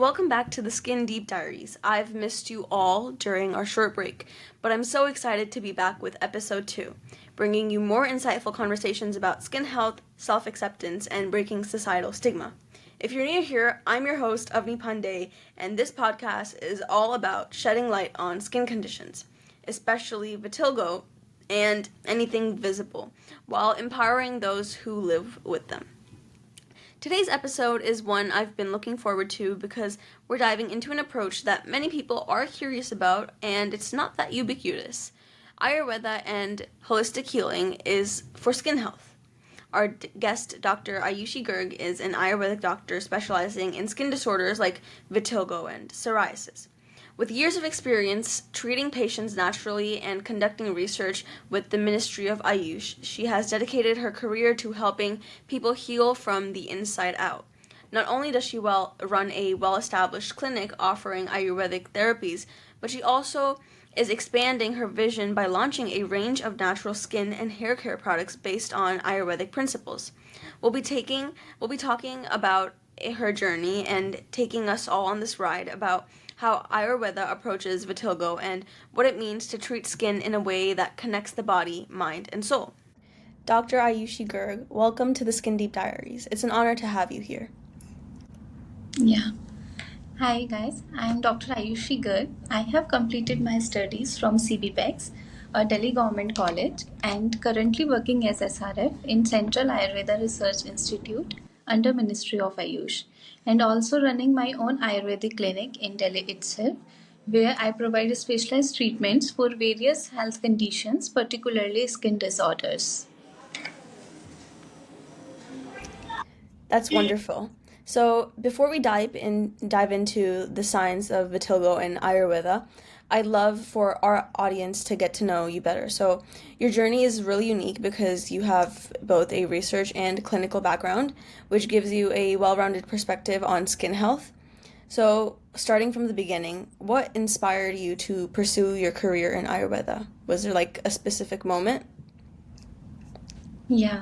welcome back to the Skin Deep Diaries. I've missed you all during our short break, but I'm so excited to be back with episode 2, bringing you more insightful conversations about skin health, self-acceptance, and breaking societal stigma. If you're new here, I'm your host, Avani Pandey, and this podcast is all about shedding light on skin conditions, especially vitiligo and anything visible, while empowering those who live with them. Today's episode is one I've been looking forward to because we're diving into an approach that many people are curious about, and it's not that ubiquitous. Ayurveda and holistic healing is for skin health. Our guest, Dr. Ayushi Garg, is an Ayurvedic doctor specializing in skin disorders like vitiligo and psoriasis. With years of experience treating patients naturally and conducting research with the Ministry of Ayush, she has dedicated her career to helping people heal from the inside out. Not only does she run a well-established clinic offering Ayurvedic therapies, but she also is expanding her vision by launching a range of natural skin and hair care products based on Ayurvedic principles. We'll be talking about her journey and taking us all on this ride about how Ayurveda approaches vitiligo and what it means to treat skin in a way that connects the body, mind, and soul. Dr. Ayushi Garg, welcome to the Skin Deep Diaries. It's an honor to have you here. Yeah. Hi guys, I am Dr. Ayushi Garg. I have completed my studies from CBPEX, a Delhi Government College, and currently working as SRF in Central Ayurveda Research Institute under Ministry of Ayush, and also running my own Ayurvedic clinic in Delhi itself, where I provide specialized treatments for various health conditions, particularly skin disorders. That's wonderful. So before we dive into the science of vitiligo and Ayurveda, I'd love for our audience to get to know you better. So your journey is really unique because you have both a research and clinical background, which gives you a well-rounded perspective on skin health. So starting from the beginning, what inspired you to pursue your career in Ayurveda? Was there like a specific moment? Yeah.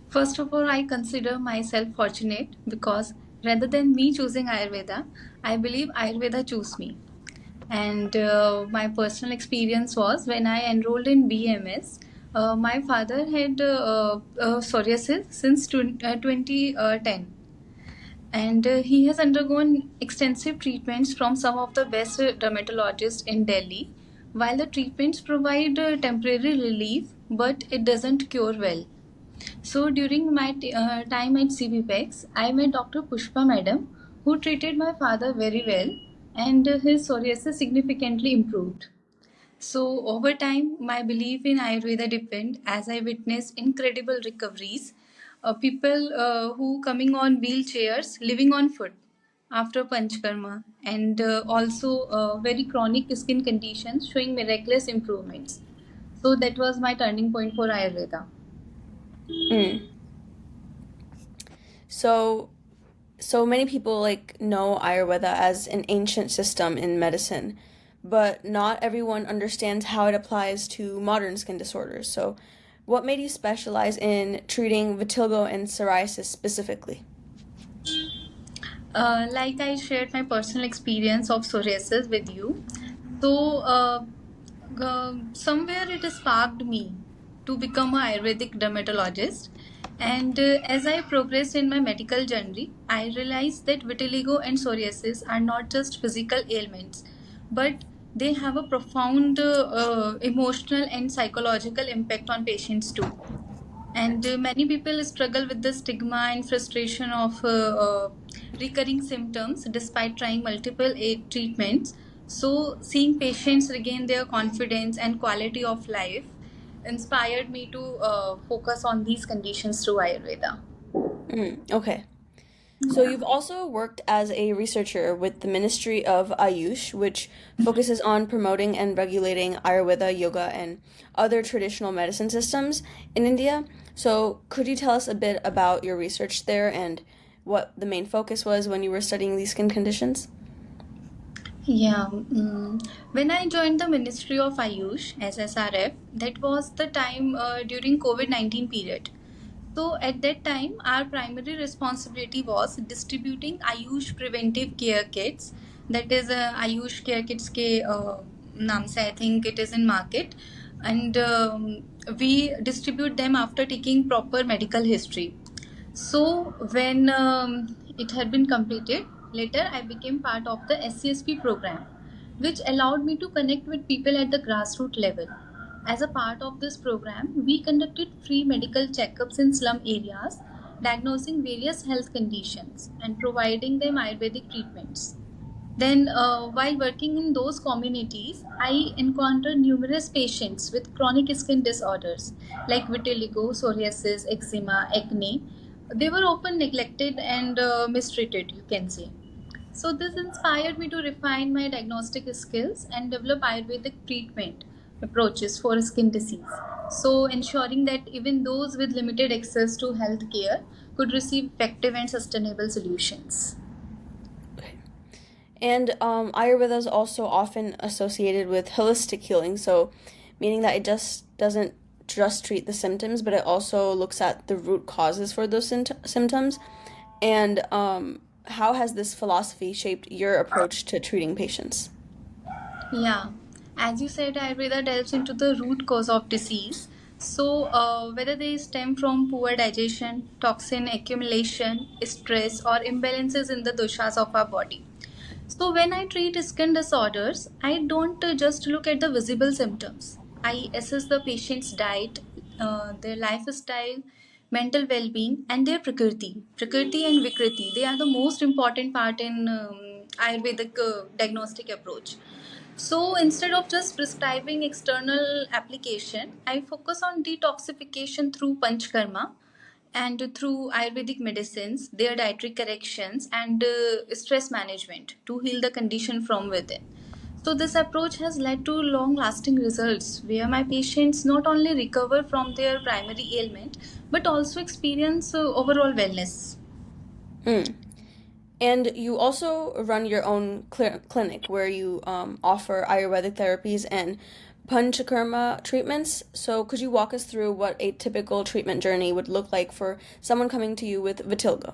First of all, I consider myself fortunate because rather than me choosing Ayurveda, I believe Ayurveda chose me. And my personal experience was when I enrolled in BMS, my father had psoriasis since 2010. And he has undergone extensive treatments from some of the best dermatologists in Delhi. While the treatments provide temporary relief, but it doesn't cure well. So during my time at CBPEX, I met Dr. Pushpa Madam, who treated my father very well, and his psoriasis significantly improved. So over time, my belief in Ayurveda deepened as I witnessed incredible recoveries. People who coming on wheelchairs, living on foot after Panchkarma, and also very chronic skin conditions showing miraculous improvements. So that was my turning point for Ayurveda. Mm. So many people like know Ayurveda as an ancient system in medicine, but not everyone understands how it applies to modern skin disorders. So what made you specialize in treating vitiligo and psoriasis specifically? Like I shared my personal experience of psoriasis with you. So, somewhere it sparked me to become a Ayurvedic dermatologist. And as I progressed in my medical journey, I realized that vitiligo and psoriasis are not just physical ailments, but they have a profound emotional and psychological impact on patients too. And many people struggle with the stigma and frustration of recurring symptoms despite trying multiple treatments. So, seeing patients regain their confidence and quality of life inspired me to focus on these conditions through Ayurveda. Okay. So you've also worked as a researcher with the Ministry of Ayush, which focuses on promoting and regulating Ayurveda, yoga, and other traditional medicine systems in India. So could you tell us a bit about your research there and what the main focus was when you were studying these skin conditions? Yeah, when I joined the Ministry of Ayush as SRF, that was the time during COVID-19 period. So at that time, our primary responsibility was distributing Ayush preventive care kits. That is Ayush care kits के नाम से I think it is in market, and we distribute them after taking proper medical history. So when it had been completed, later I became part of the SCSP program, which allowed me to connect with people at the grassroots level. As a part of this program, we conducted free medical checkups in slum areas, diagnosing various health conditions and providing them Ayurvedic treatments. Then, while working in those communities, I encountered numerous patients with chronic skin disorders like vitiligo, psoriasis, eczema, acne. They were often neglected and mistreated, you can say. So, this inspired me to refine my diagnostic skills and develop Ayurvedic treatment approaches for skin disease. So, ensuring that even those with limited access to health care could receive effective and sustainable solutions. Okay. And Ayurveda is also often associated with holistic healing, so meaning that it just doesn't just treat the symptoms, but it also looks at the root causes for those symptoms. And how has this philosophy shaped your approach to treating patients? Yeah, as you said, Ayurveda delves into the root cause of disease. So, whether they stem from poor digestion, toxin accumulation, stress, or imbalances in the doshas of our body. So, when I treat skin disorders, I don't just look at the visible symptoms. I assess the patient's diet, their lifestyle, mental well being, and their prakriti. Prakriti and vikriti, they are the most important part in Ayurvedic diagnostic approach. So instead of just prescribing external application, I focus on detoxification through panchkarma and through Ayurvedic medicines, their dietary corrections, and stress management to heal the condition from within. So, this approach has led to long lasting results where my patients not only recover from their primary ailment but also experience overall wellness. Mm. And you also run your own clinic where you offer Ayurvedic therapies and Panchakarma treatments. So, could you walk us through what a typical treatment journey would look like for someone coming to you with vitiligo?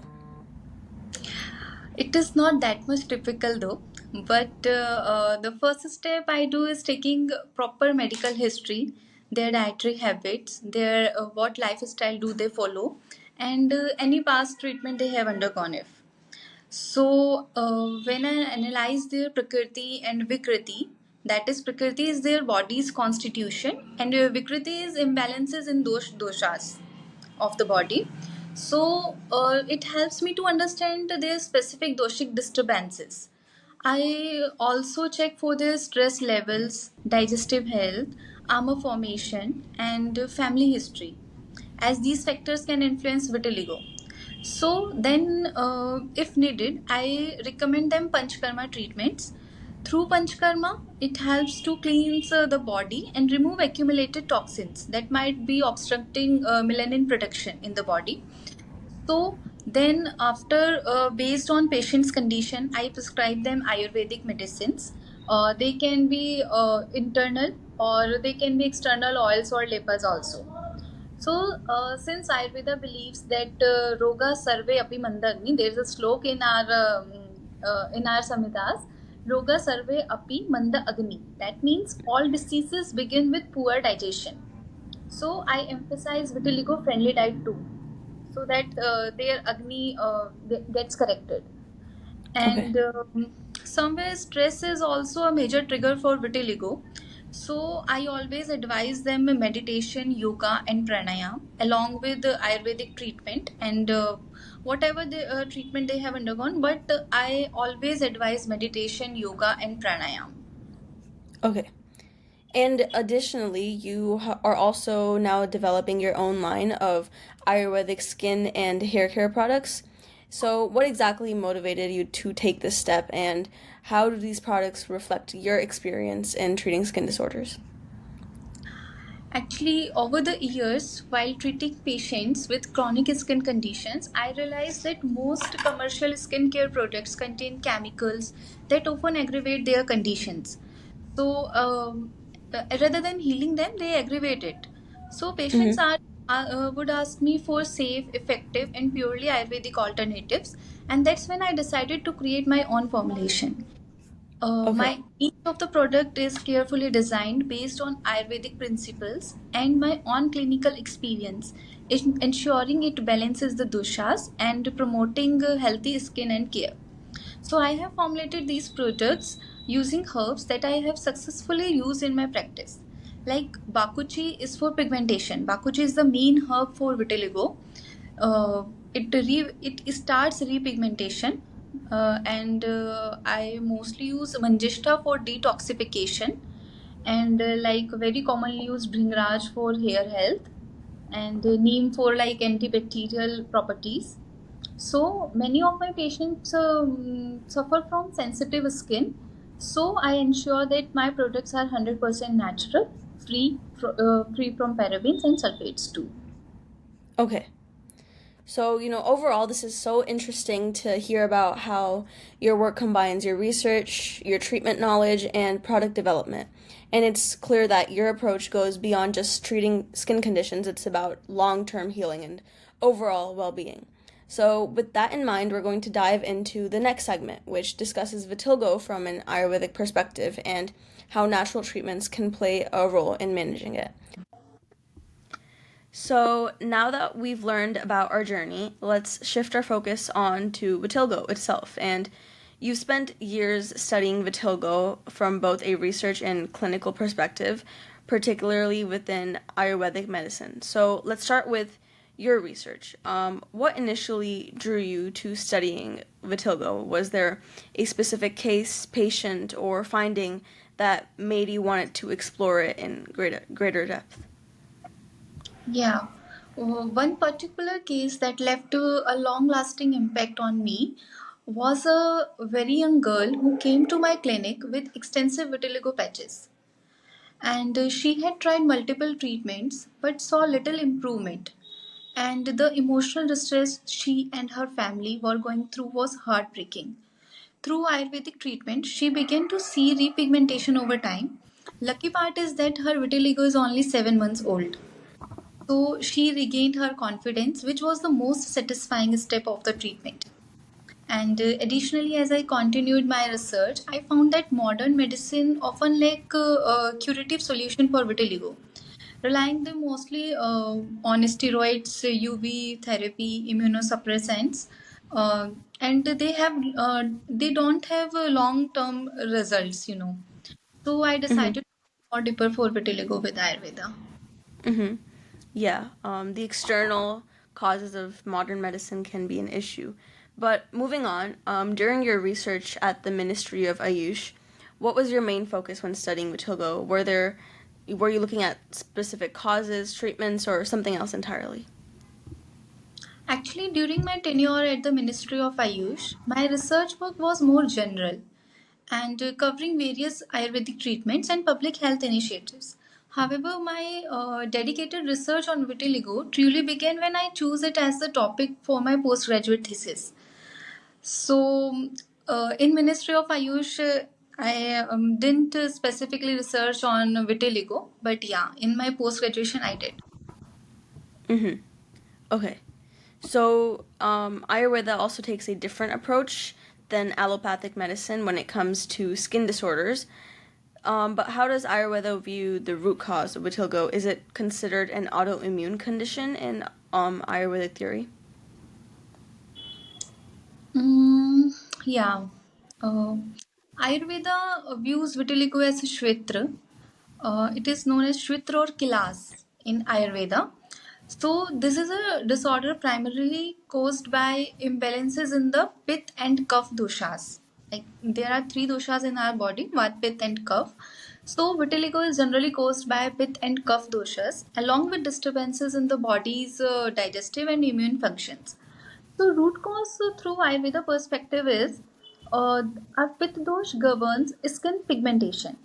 It is not that much typical though, but the first step I do is taking proper medical history, their dietary habits, their what lifestyle do they follow, and any past treatment they have undergone. If so, when I analyze their Prakriti and Vikriti, that is, Prakriti is their body's constitution, and Vikriti is imbalances in those doshas of the body. So, it helps me to understand their specific doshic disturbances. I also check for their stress levels, digestive health, armor formation, and family history, as these factors can influence vitiligo. So then, if needed, I recommend them Panchkarma treatments. Through Panchkarma, it helps to cleanse the body and remove accumulated toxins that might be obstructing melanin production in the body. So then, after based on patient's condition, I prescribe them Ayurvedic medicines. They can be internal or they can be external oils or lepas also. So, since Ayurveda believes that Roga Sarve Api Manda Agni, there is a slok in our Samhitas, Roga Sarve Api Manda Agni. That means all diseases begin with poor digestion. So, I emphasize vitiligo friendly diet too, so that their Agni gets corrected. Okay. And somewhere stress is also a major trigger for vitiligo. So I always advise them meditation, yoga, and pranayam along with the Ayurvedic treatment and whatever the treatment they have undergone, but I always advise meditation, yoga, and pranayam. Okay. And additionally, you are also now developing your own line of Ayurvedic skin and hair care products. So, what exactly motivated you to take this step, and how do these products reflect your experience in treating skin disorders? Actually, over the years, while treating patients with chronic skin conditions, I realized that most commercial skincare products contain chemicals that often aggravate their conditions. So, rather than healing them, they aggravate it. So, patients Mm-hmm. are would ask me for safe, effective, and purely Ayurvedic alternatives, and that's when I decided to create my own formulation. Okay. My each of the product is carefully designed based on Ayurvedic principles and my own clinical experience, ensuring it balances the doshas and promoting healthy skin and care. So I have formulated these products using herbs that I have successfully used in my practice. Like Bakuchi is for pigmentation. Bakuchi is the main herb for vitiligo. Uh, it starts repigmentation, and I mostly use Manjishta for detoxification, and like very commonly used Bhringraj for hair health, and neem for like antibacterial properties. So many of my patients suffer from sensitive skin. So I ensure that my products are 100% natural, free from parabens and sulfates too. Okay. So, overall, this is so interesting to hear about how your work combines your research, your treatment knowledge, and product development. And it's clear that your approach goes beyond just treating skin conditions, it's about long term healing and overall well being. So, with that in mind, we're going to dive into the next segment, which discusses vitiligo from an Ayurvedic perspective and how natural treatments can play a role in managing it. So now that we've learned about our journey, let's shift our focus on to vitiligo itself. And you've spent years studying vitiligo from both a research and clinical perspective, particularly within Ayurvedic medicine. So let's start with your research. What initially drew you to studying vitiligo? Was there a specific case, patient, or finding that made you want to explore it in greater depth? Yeah. One particular case that left a long lasting impact on me was a very young girl who came to my clinic with extensive vitiligo patches. And she had tried multiple treatments but saw little improvement. And the emotional distress she and her family were going through was heartbreaking. Through Ayurvedic treatment, she began to see repigmentation over time. Lucky part is that her vitiligo is only 7 months old. So she regained her confidence, which was the most satisfying step of the treatment. And additionally, as I continued my research, I found that modern medicine often lack a curative solution for vitiligo, relying them mostly on steroids, UV therapy, immunosuppressants, uh, and they don't have long term results. So I Mm-hmm. decided to go more deeper for vitiligo with Ayurveda. Mm-hmm. Yeah, the external causes of modern medicine can be an issue. But moving on, during your research at the Ministry of Ayush, what was your main focus when studying vitiligo? Were you looking at specific causes, treatments, or something else entirely? Actually, during my tenure at the Ministry of Ayush, my research work was more general and covering various Ayurvedic treatments and public health initiatives. However, my dedicated research on vitiligo truly began when I chose it as the topic for my postgraduate thesis. So, in Ministry of Ayush, I didn't specifically research on vitiligo, but yeah, in my post graduation, I did. Mm-hmm. Okay. So, Ayurveda also takes a different approach than allopathic medicine when it comes to skin disorders. But how does Ayurveda view the root cause of vitiligo? Is it considered an autoimmune condition in Ayurvedic theory? Mm, yeah. Uh, Ayurveda views vitiligo as Shvetra. It is known as Shvetra or Kilas in Ayurveda. So, this is a disorder primarily caused by imbalances in the Pith and Kapha doshas. Like there are three doshas in our body, Vat, Pith, and Kapha. So, vitiligo is generally caused by Pith and Kapha doshas, along with disturbances in the body's digestive and immune functions. So, root cause through Ayurveda perspective is our Pitta dosh governs skin pigmentation.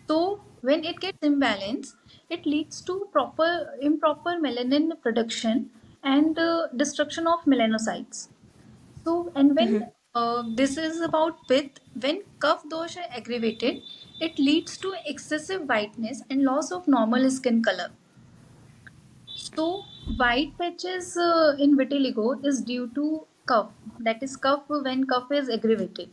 So, when it gets imbalanced, it leads to improper melanin production and destruction of melanocytes. So, and when Mm-hmm. this is about pith, when kapha dosh are aggravated, it leads to excessive whiteness and loss of normal skin color. So white patches in vitiligo is due to cough. That is cough when cough is aggravated.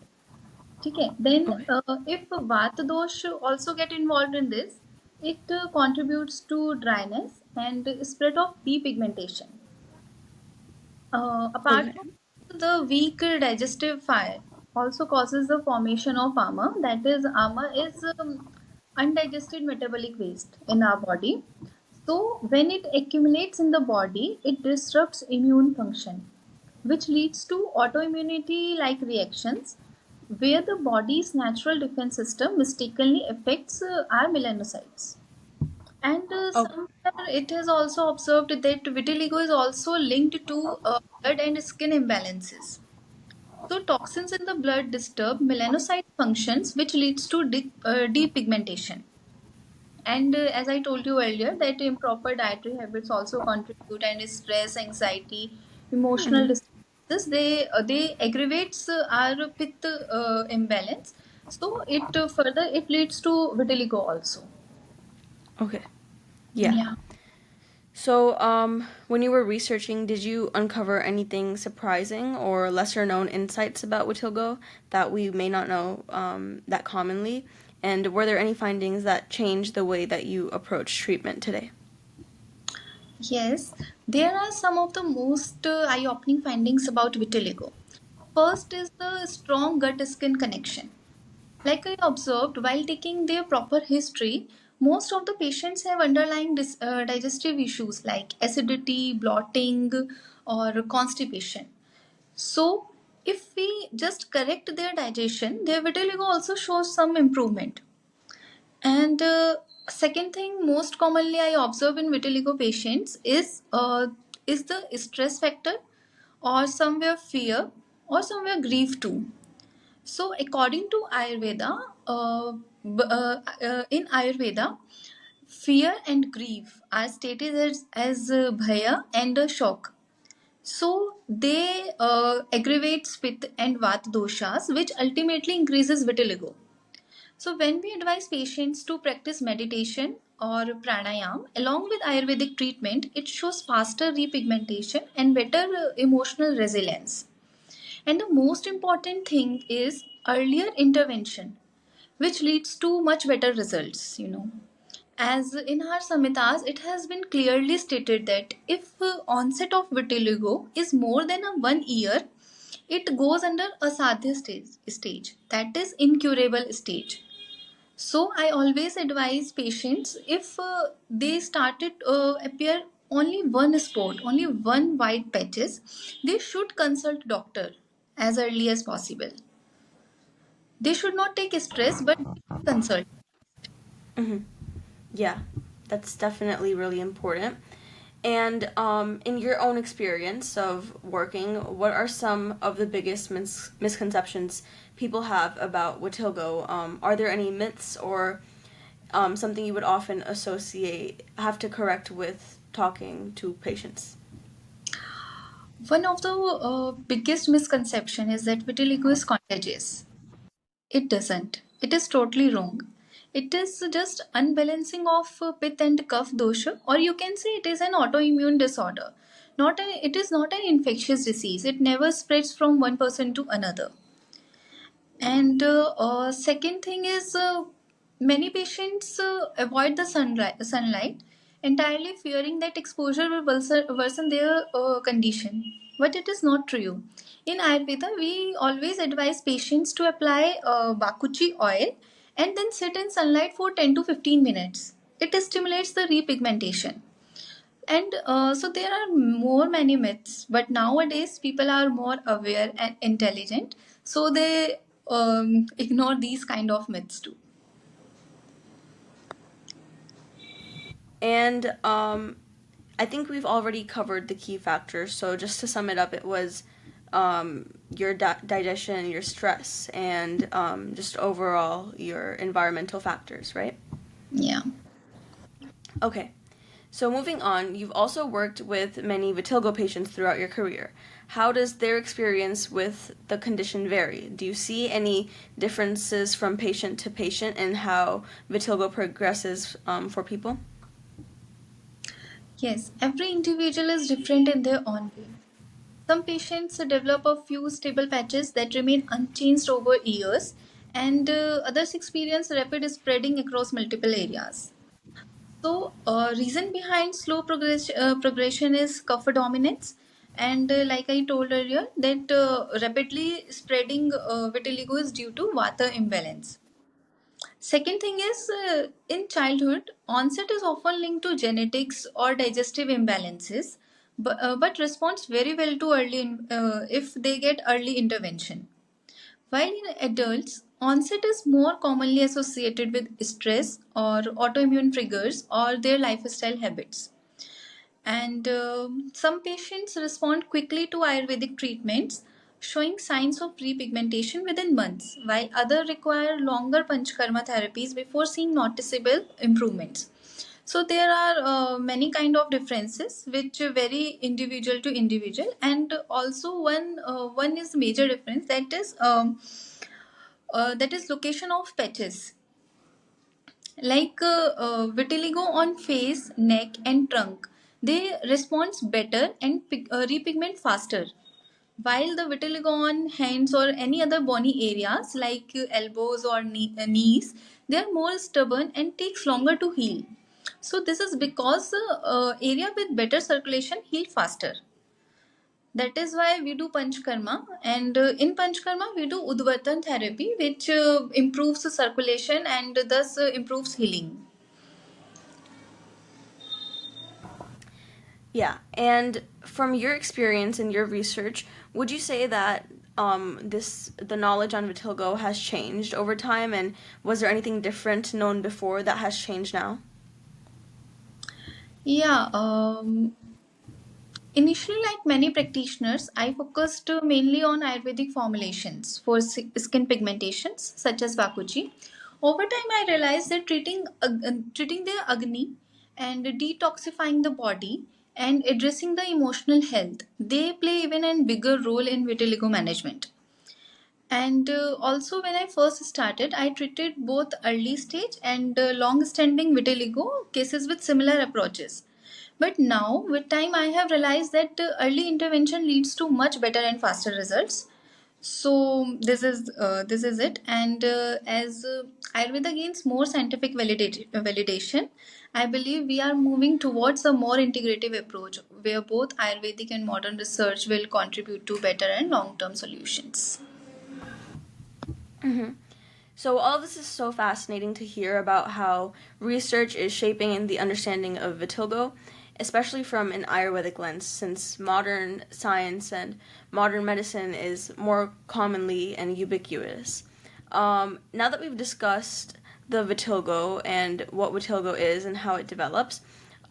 Okay. Then Okay. if vata dosh also get involved in this, it contributes to dryness and spread of depigmentation. Apart Okay. from the weak digestive fire also causes the formation of ama. That is, ama is undigested metabolic waste in our body. So when it accumulates in the body, it disrupts immune function, which leads to autoimmunity like reactions, where the body's natural defense system mistakenly affects our melanocytes. And Okay. somewhere it is also observed that vitiligo is also linked to blood and skin imbalances. So toxins in the blood disturb melanocyte functions, which leads to depigmentation. And as I told you earlier, that improper dietary habits also contribute, and stress, anxiety, emotional Hmm. disturbances, they aggravates our pith imbalance. So it further it leads to vitiligo also. Okay. Yeah. Yeah. So, when you were researching, did you uncover anything surprising or lesser known insights about Witilgo that we may not know that commonly? And were there any findings that changed the way that you approach treatment today? Yes, there are some of the most eye-opening findings about vitiligo. First is the strong gut-skin connection. Like I observed while taking their proper history, most of the patients have underlying digestive issues like acidity, bloating, or constipation. So, if we just correct their digestion, their vitiligo also shows some improvement. And second thing, most commonly I observe in vitiligo patients is the stress factor, or somewhere fear, or somewhere grief too. So according to Ayurveda, in Ayurveda, fear and grief are stated as bhaya and shock. So they aggravate pith and vata doshas, which ultimately increases vitiligo. So, when we advise patients to practice meditation or pranayam along with Ayurvedic treatment, it shows faster repigmentation and better emotional resilience. And the most important thing is earlier intervention, which leads to much better results. As in our Samhitas, it has been clearly stated that if onset of vitiligo is more than a 1 year, it goes under asadhya stage, that is incurable stage. So I always advise patients, if they started appear only one spot, only one white patches, they should consult doctor as early as possible. They should not take stress, but they should consult. Hmm. Yeah, that's definitely really important. And in your own experience of working, what are some of the biggest misconceptions people have about Witilgo? Are there any myths or something you would often have to correct with talking to patients? One of the biggest misconception is that vitiligo is contagious. It doesn't. It is totally wrong. It is just unbalancing of pith and kapha dosha, or you can say it is an autoimmune disorder. It is not an infectious disease. It never spreads from one person to another. And second thing is, many patients avoid the sunlight, entirely fearing that exposure will worsen their condition. But it is not true. In Ayurveda, we always advise patients to apply bakuchi oil and then sit in sunlight for 10 to 15 minutes. It stimulates the repigmentation. And so there are more many myths, but nowadays people are more aware and intelligent, so they ignore these kind of myths too. And I think we've already covered the key factors. So just to sum it up, it was your digestion, your stress, and just overall your environmental factors, right? Yeah. Okay. So moving on, you've also worked with many vitiligo patients throughout your career. How does their experience with the condition vary? Do you see any differences from patient to patient in how vitiligo progresses for people? Yes, every individual is different in their own way. Some patients develop a few stable patches that remain unchanged over years, and others experience rapid spreading across multiple areas. So, reason behind slow progression is cover dominance, and like I told earlier, that rapidly spreading vitiligo is due to vata imbalance. Second thing is in childhood, onset is often linked to genetics or digestive imbalances, but responds very well to if they get early intervention. While in adults, onset is more commonly associated with stress or autoimmune triggers or their lifestyle habits. And some patients respond quickly to Ayurvedic treatments, showing signs of repigmentation within months, while others require longer Panchkarma therapies before seeing noticeable improvements. So there are many kind of differences which vary individual to individual, and also one is major difference, that is location of patches. Like vitiligo on face, neck, and trunk, they respond better and repigment faster. While the vitiligo on hands or any other bony areas like elbows or knees, they are more stubborn and takes longer to heal. So this is because area with better circulation heal faster. That is why we do Panchkarma, and in Panchkarma we do Udvartan therapy, which improves the circulation and thus improves healing. Yeah, and from your experience and your research, would you say that the knowledge on vitiligo has changed over time, and was there anything different known before that has changed now? Yeah, initially, like many practitioners, I focused mainly on Ayurvedic formulations for skin pigmentations such as Bakuchi. Over time, I realized that treating the Agni and detoxifying the body and addressing the emotional health, they play even a bigger role in vitiligo management. And also, when I first started, I treated both early stage and long standing vitiligo cases with similar approaches. But now, with time, I have realized that early intervention leads to much better and faster results. So this is it. And as Ayurveda gains more scientific validation, I believe we are moving towards a more integrative approach where both Ayurvedic and modern research will contribute to better and long-term solutions. Mm-hmm. So all this is so fascinating to hear about how research is shaping in the understanding of vitiligo, especially from an Ayurvedic lens, since modern science and modern medicine is more commonly and ubiquitous. Now that we've discussed the vitiligo and what vitiligo is and how it develops,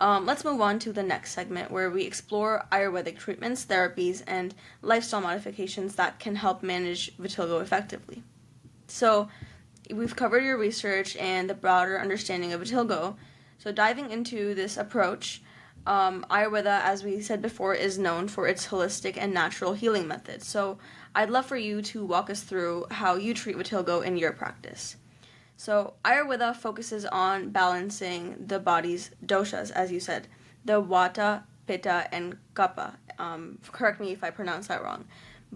let's move on to the next segment where we explore Ayurvedic treatments, therapies, and lifestyle modifications that can help manage vitiligo effectively. So, we've covered your research and the broader understanding of vitiligo. So, diving into this approach, Ayurveda, as we said before, is known for its holistic and natural healing methods. So, I'd love for you to walk us through how you treat vitiligo in your practice. So, Ayurveda focuses on balancing the body's doshas, as you said, the Vata, Pitta, and Kapha. Correct me if I pronounce that wrong.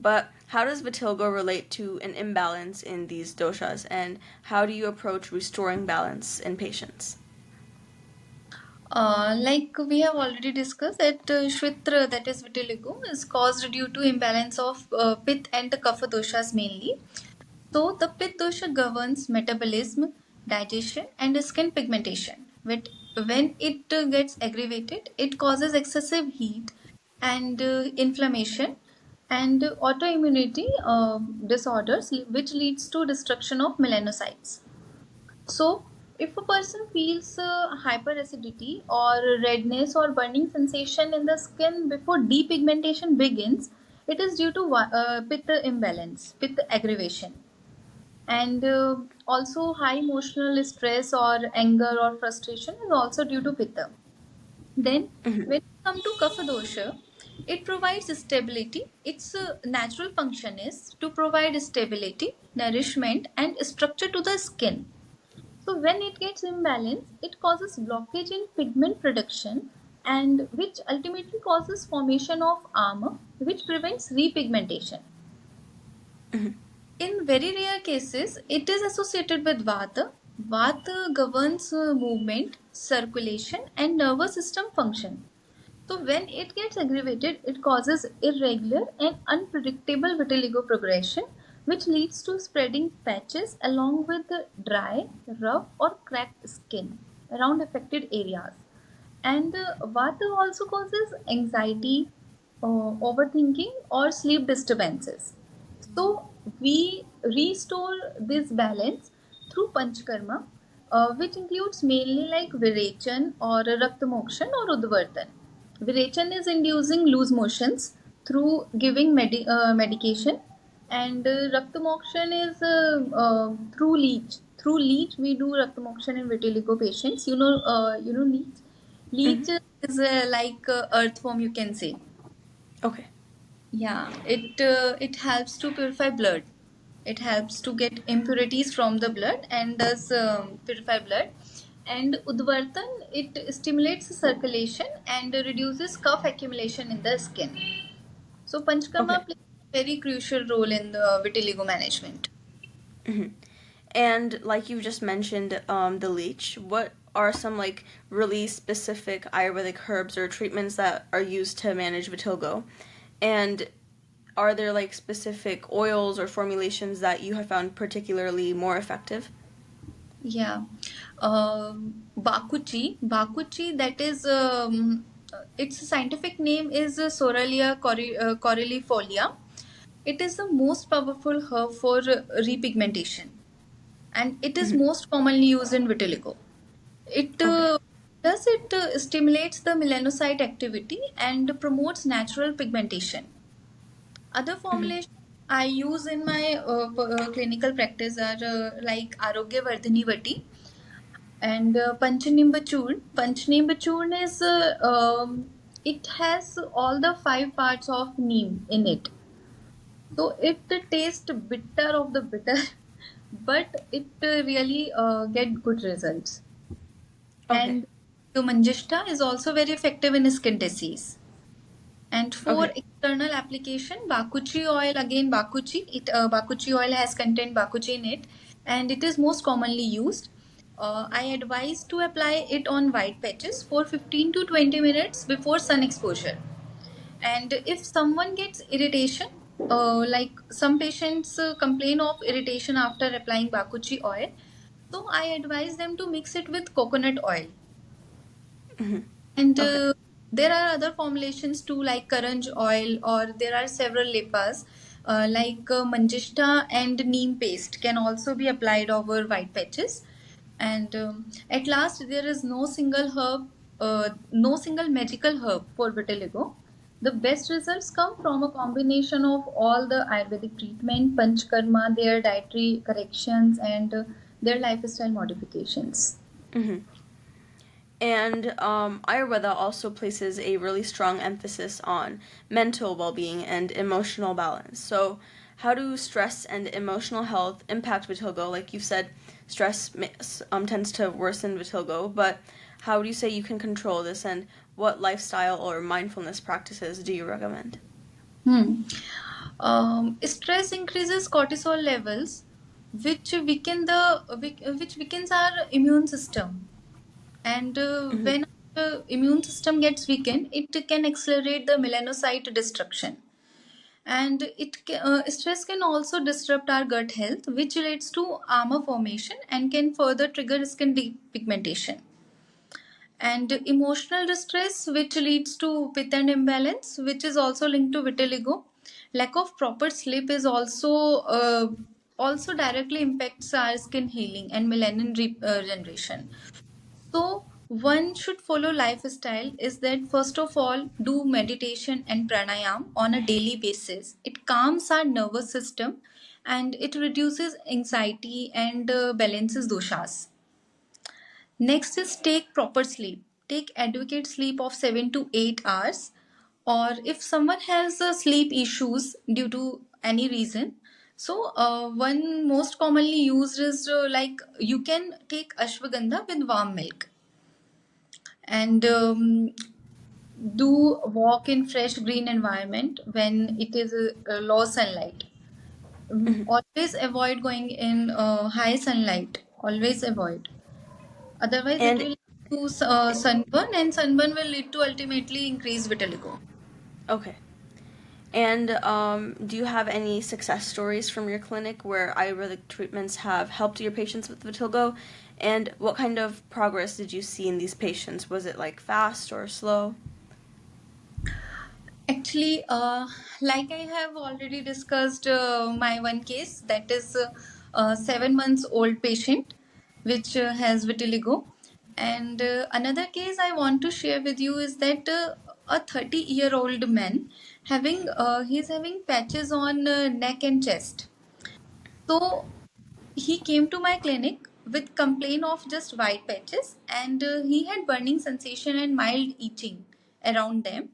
But how does vitiligo relate to an imbalance in these doshas, and how do you approach restoring balance in patients? Like we have already discussed that Shvitra, that is vitiligo, is caused due to imbalance of Pitta and Kapha doshas mainly. So the Pitta dosha governs metabolism, digestion, and skin pigmentation. When it gets aggravated, it causes excessive heat and inflammation and autoimmunity disorders, which leads to destruction of melanocytes. So, if a person feels hyperacidity or redness or burning sensation in the skin before depigmentation begins, it is due to pitta imbalance, pitta aggravation, and also high emotional stress or anger or frustration is also due to pitta. Then, Mm-hmm. when we come to kapha dosha, it provides stability. Its natural function is to provide stability, nourishment, and structure to the skin. So when it gets imbalanced, it causes blockage in pigment production, and which ultimately causes formation of armor, which prevents repigmentation. Mhm. In very rare cases, it is associated with Vata. Vata governs movement, circulation, and nervous system function. So, when it gets aggravated, it causes irregular and unpredictable vitiligo progression, which leads to spreading patches along with dry, rough, or cracked skin around affected areas. And Vata also causes anxiety, overthinking, or sleep disturbances. So we restore this balance through Panchkarma, which includes mainly like Virechan or Raktamokshan or Udvartan. Virechan is inducing loose motions through giving medication, and Raktamokshan is through leech. Through leech, we do Raktamokshan in vitiligo patients. You know leech. Mhm. Leech is like earthworm, you can say. Okay. Yeah, it helps to purify blood. It helps to get impurities from the blood and does purify blood. And Udvartan, it stimulates the circulation and reduces cough accumulation in the skin. So Okay. Panchkarma plays a very crucial role in the vitiligo management. Mhm. And like you just mentioned, the leech. What are some like really specific Ayurvedic herbs or treatments that are used to manage vitiligo? And are there like specific oils or formulations that you have found particularly more effective? Yeah, Bakuchi. That is, its scientific name is Soralia corallifolia. It is the most powerful herb for repigmentation, and it is Mhm. most commonly used in vitiligo. It Okay. stimulates the melanocyte activity and promotes natural pigmentation. Other Mhm. formulations I use in my clinical practice are like Arogya Vardhini Vati and Panchanimba Churn. Panchanimba Churn is it has all the five parts of neem in it. So it tastes bitter of the bitter, but it really get good results. Okay. And the Manjishta is also very effective in skin disease. And for Okay. external application, Bakuchi oil, again Bakuchi, Bakuchi oil has contained Bakuchi in it, and it is most commonly used. I advise to apply it on white patches for 15 to 20 minutes before sun exposure. And if someone gets irritation, like some patients complain of irritation after applying Bakuchi oil, so I advise them to mix it with coconut oil. Mhm. And Okay. there are other formulations too, like Karanj oil, or there are several lepas, like Manjishta and neem paste can also be applied over white patches. And at last, there is no single magical herb for vitiligo. The best results come from a combination of all the Ayurvedic treatment, Panchkarma, their dietary corrections, and their lifestyle modifications. Mhm. And Ayurveda also places a really strong emphasis on mental well being and emotional balance. So, how do stress and emotional health impact vitiligo? Like you said, tends to worsen vitiligo, but how do you say you can control this, and what lifestyle or mindfulness practices do you recommend? Hmm. Stress increases cortisol levels, which weakens our immune system. And Hmm. when the immune system gets weakened, it can accelerate the melanocyte destruction. And stress can also disrupt our gut health, which leads to armor formation and can further trigger skin depigmentation. And emotional distress, which leads to pith and imbalance, which is also linked to vitiligo. Lack of proper sleep is also directly impacts our skin healing and melanin regeneration. So one should follow lifestyle is that first of all do meditation and pranayam on a daily basis. It calms our nervous system and it reduces anxiety and balances doshas. Next is take proper sleep. Take adequate sleep of 7 to 8 hours. Or if someone has sleep issues due to any reason, so one most commonly used is like you can take ashwagandha with warm milk. And do walk in fresh green environment when it is low sunlight. Always avoid going in high sunlight. Always avoid. Otherwise, it And will lead to sunburn, and sunburn will lead to ultimately increased vitiligo. okay. And do you have any success stories from your clinic where Ayurvedic treatments have helped your patients with vitiligo? And what kind of progress did you see in these patients? Was it like fast or slow? Actually, like I have already discussed, my one case, that is a 7 months old patient which has vitiligo. And another case I want to share with you is that a 30-year-old man he's having patches on neck and chest. So he came to my clinic with complaint of just white patches, and he had burning sensation and mild itching around them.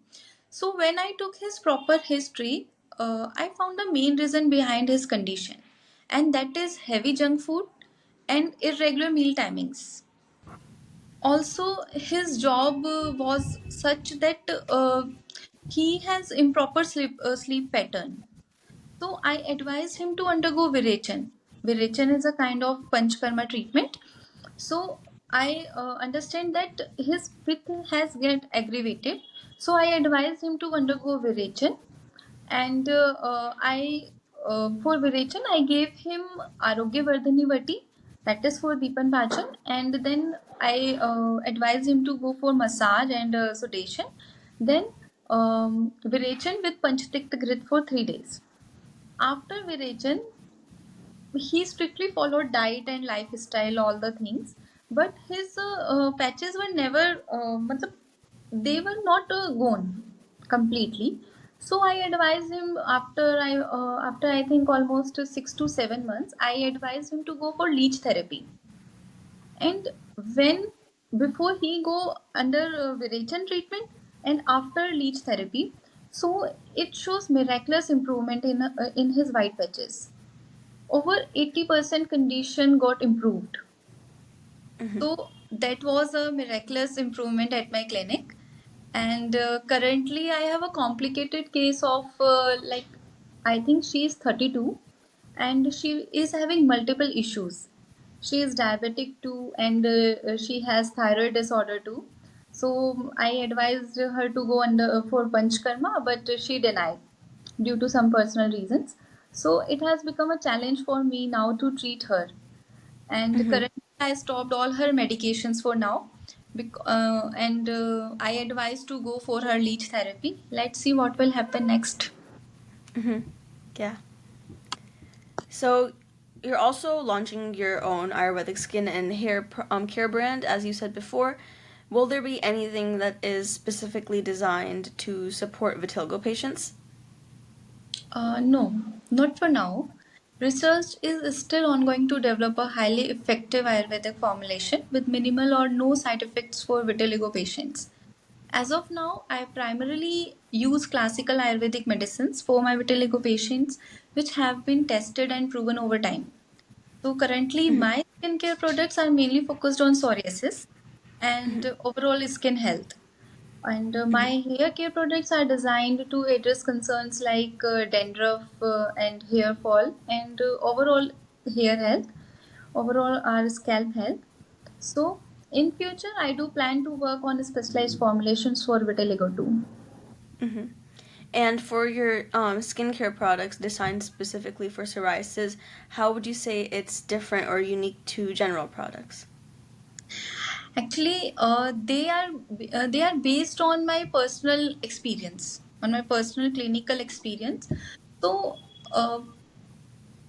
So when I took his proper history, I found the main reason behind his condition, and that is heavy junk food and irregular meal timings. Also, his job was such that he has improper sleep pattern. So I advised him to undergo Virechan. Virechan is a kind of Panchkarma treatment. So I understand that his pitta has get aggravated. So I advised him to undergo Virechan, and I for Virechan I gave him Arogya Vardhani Vati, that is for Deepan Pachan, and then I advised him to go for massage and sedation. Then Virechan with Panchatikta Grit for 3 days. After Virechan, he strictly followed diet and lifestyle, all the things, but his patches were never, matlab, they were not gone completely. So I advised him after I think almost 6 to 7 months, I advised him to go for leech therapy. And when before he go under Virechan treatment and after leech therapy, so it shows miraculous improvement in his white patches. Over 80% condition got improved. Mm-hmm. So that was a miraculous improvement at my clinic. And currently, I have a complicated case of like, I think she is 32 and she is having multiple issues. She is diabetic too, and she has thyroid disorder too. So I advised her to go under for Panchkarma, but she denied due to some personal reasons. So it has become a challenge for me now to treat her, and Mm-hmm. currently I stopped all her medications for now. And I advise to go for her leech therapy. Let's see what will happen next. Mm-hmm. Yeah. So you're also launching your own Ayurvedic skin and hair care brand, as you said before. Will there be anything that is specifically designed to support vitiligo patients? No, not for now. Research is still ongoing to develop a highly effective Ayurvedic formulation with minimal or no side effects for vitiligo patients. As of now, I primarily use classical Ayurvedic medicines for my vitiligo patients, which have been tested and proven over time. So currently, Mm-hmm. my skincare products are mainly focused on psoriasis and overall skin health. And Mm-hmm. my hair care products are designed to address concerns like dandruff and hair fall and overall hair health, overall our scalp health. So in future, I do plan to work on specialized formulations for vitiligo too. Mm-hmm. And for your skincare products designed specifically for psoriasis, how would you say it's different or unique to general products? Actually, they are based on my personal experience, on my personal clinical experience. So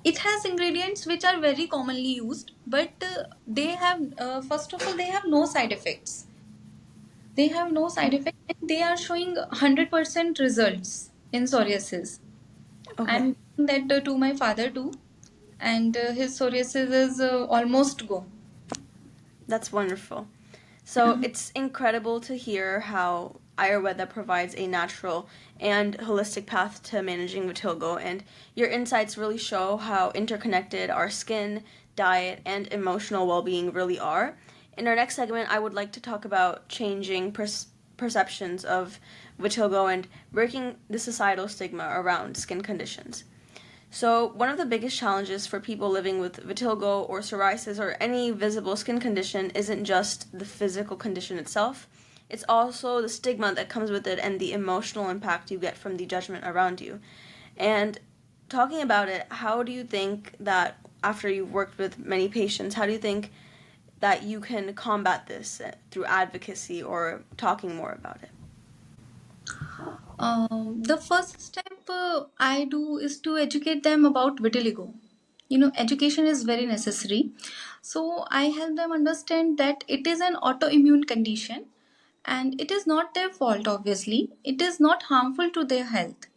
it has ingredients which are very commonly used, but they have first of all they have no side effects. They have no side Mhm. effects, and they are showing 100% results in psoriasis. Okay, I'm doing that to my father too, and his psoriasis is almost gone. that's wonderful. So it's incredible to hear how Ayurveda provides a natural and holistic path to managing vitiligo, and your insights really show how interconnected our skin, diet, and emotional well being really are. In our next segment, I would like to talk about changing perceptions of vitiligo and breaking the societal stigma around skin conditions. So, one of the biggest challenges for people living with vitiligo or psoriasis or any visible skin condition isn't just the physical condition itself, it's also the stigma that comes with it and the emotional impact you get from the judgment around you. And talking about it, how do you think that after you've worked with many patients, how do you think that you can combat this through advocacy or talking more about it? The first step I do is to educate them about vitiligo. Education is very necessary. So I help them understand that it is an autoimmune condition and it is not their fault, obviously. It is not harmful to their health.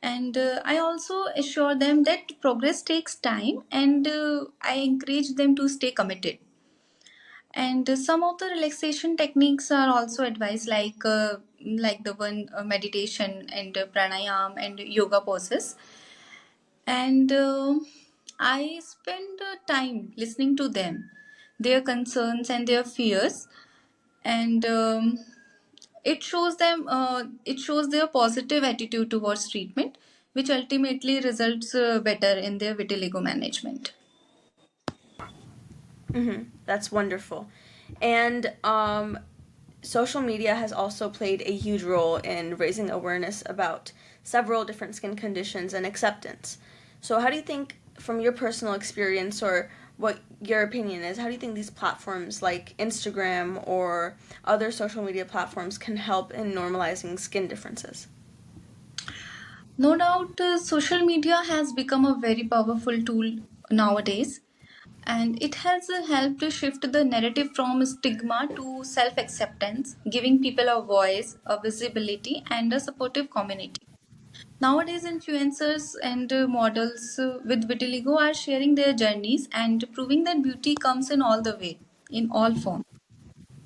And I also assure them that progress takes time and I encourage them to stay committed. And some of the relaxation techniques are also advised, like the one meditation and pranayam and yoga poses. And I spend time listening to them, their concerns and their fears, and it shows their positive attitude towards treatment, which ultimately results better in their vitiligo management. That's wonderful. And social media has also played a huge role in raising awareness about several different skin conditions and acceptance. So, how do you think, from your personal experience or what your opinion is, how do you think these platforms like Instagram or other social media platforms can help in normalizing skin differences? No doubt, social media has become a very powerful tool nowadays, and it has helped to shift the narrative from stigma to self acceptance, giving people a voice, a visibility, and a supportive community. Nowadays, influencers and models with vitiligo are sharing their journeys and proving that beauty comes in all the way, in all forms.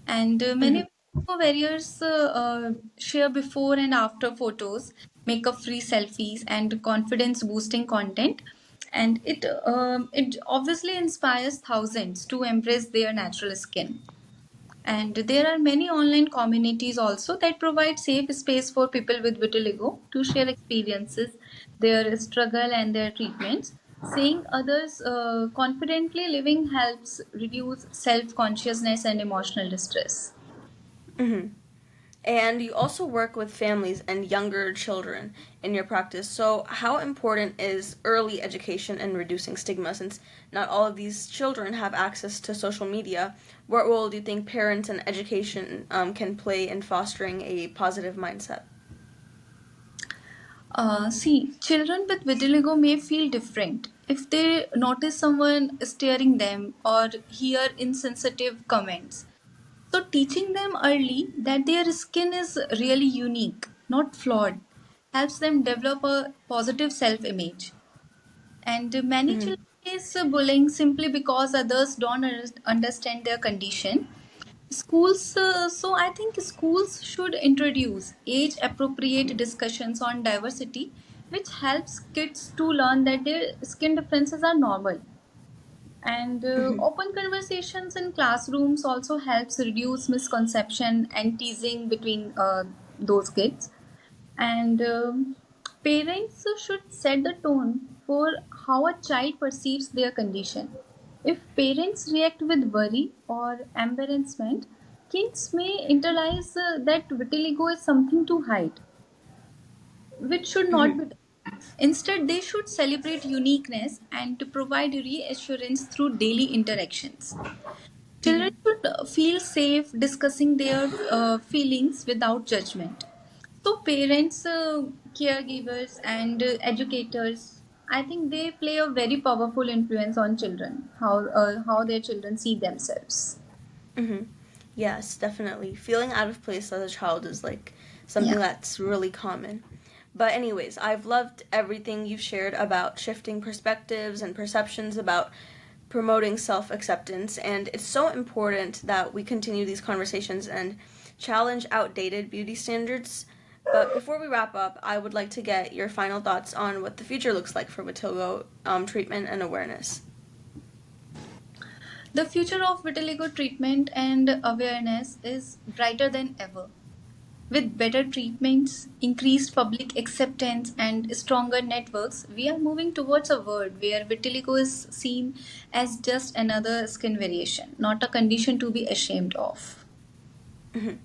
And many warriors share before and after photos, makeup free selfies, and confidence boosting content. And it obviously inspires thousands to embrace their natural skin. And there are many online communities also that provide safe space for people with vitiligo to share experiences, their struggle, and their treatments. Seeing others confidently living helps reduce self consciousness and emotional distress. And you also work with families and younger children in your practice. So, how important is early education in reducing stigma since not all of these children have access to social media? What role do you think parents and education can play in fostering a positive mindset? See, children with vitiligo may feel different if they notice someone staring them or hear insensitive comments. So, teaching them early that their skin is really unique, not flawed, helps them develop a positive self image. And many Mm-hmm. children face bullying simply because others don't understand their condition. So I think schools should introduce age appropriate discussions on diversity, which helps kids to learn that their skin differences are normal. And open conversations in classrooms also helps reduce misconception and teasing between those kids. And parents should set the tone for how a child perceives their condition. If parents react with worry or embarrassment, kids may internalize that vitiligo is something to hide, which should not be done. Instead, they should celebrate uniqueness and to provide reassurance through daily interactions. Children should feel safe discussing their feelings without judgment. So, parents, caregivers, and educators, I think they play a very powerful influence on children, how their children see themselves. Mm-hmm. Yes, definitely. Feeling out of place as a child is like something Yeah. that's really common. But, anyways, I've loved everything you've shared about shifting perspectives and perceptions about promoting self acceptance. And it's so important that we continue these conversations and challenge outdated beauty standards. But before we wrap up, I would like to get your final thoughts on what the future looks like for vitiligo treatment and awareness. The future of vitiligo treatment and awareness is brighter than ever. With better treatments, increased public acceptance, and stronger networks, we are moving towards a world where vitiligo is seen as just another skin variation, not a condition to be ashamed of. Mhm.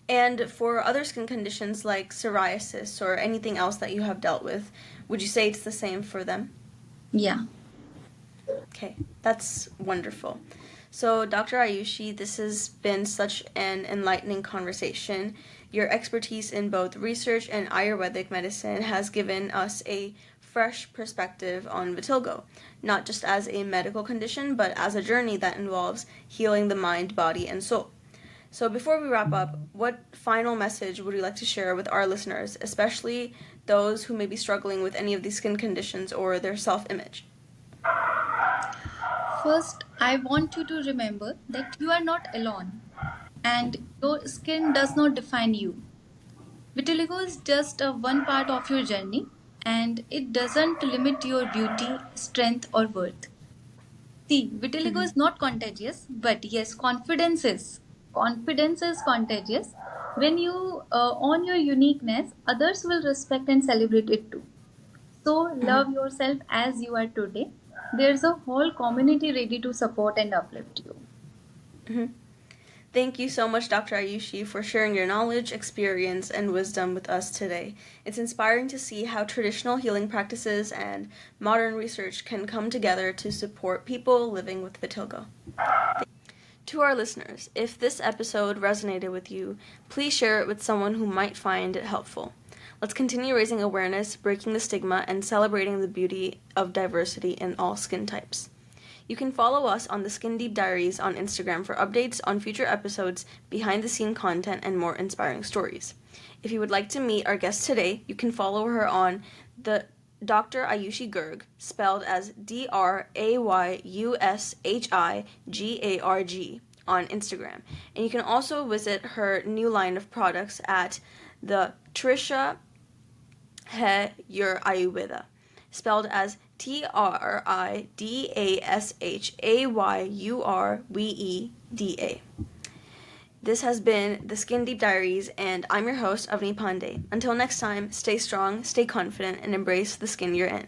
And for other skin conditions like psoriasis or anything else that you have dealt with, would you say it's the same for them? Yeah. Okay, that's wonderful. So, Dr. Ayushi, this has been such an enlightening conversation. Your expertise in both research and Ayurvedic medicine has given us a fresh perspective on vitiligo, not just as a medical condition, but as a journey that involves healing the mind, body, and soul. So, before we wrap up, what final message would you like to share with our listeners, especially those who may be struggling with any of these skin conditions or their self image? First, I want you to remember that you are not alone and your skin does not define you. Vitiligo is just a one part of your journey and it doesn't limit your beauty, strength, or worth. See, vitiligo is not contagious, but yes, confidence is. Confidence is contagious. When you own your uniqueness, others will respect and celebrate it too. So, Mhm. love yourself as you are today. There's a whole community ready to support and uplift you. Mhm. Thank you so much, Dr. Ayushi, for sharing your knowledge, experience, and wisdom with us today. It's inspiring to see how traditional healing practices and modern research can come together to support people living with vitiligo. To our listeners, if this episode resonated with you, please share it with someone who might find it helpful. Let's continue raising awareness, breaking the stigma, and celebrating the beauty of diversity in all skin types. You can follow us on the Skin Deep Diaries on Instagram for updates on future episodes, behind the scene content, and more inspiring stories. If you would like to meet our guest today, you can follow her on the Dr. Ayushi Garg, spelled as DrAyushigArg on Instagram. And you can also visit her new line of products at the Trisha He Your Ayurveda, spelled as TRIDASHAYURVEDA. This has been the Skin Deep Diaries, and I'm your host, Avani Pandey. Until next time, stay strong, stay confident, and embrace the skin you're in.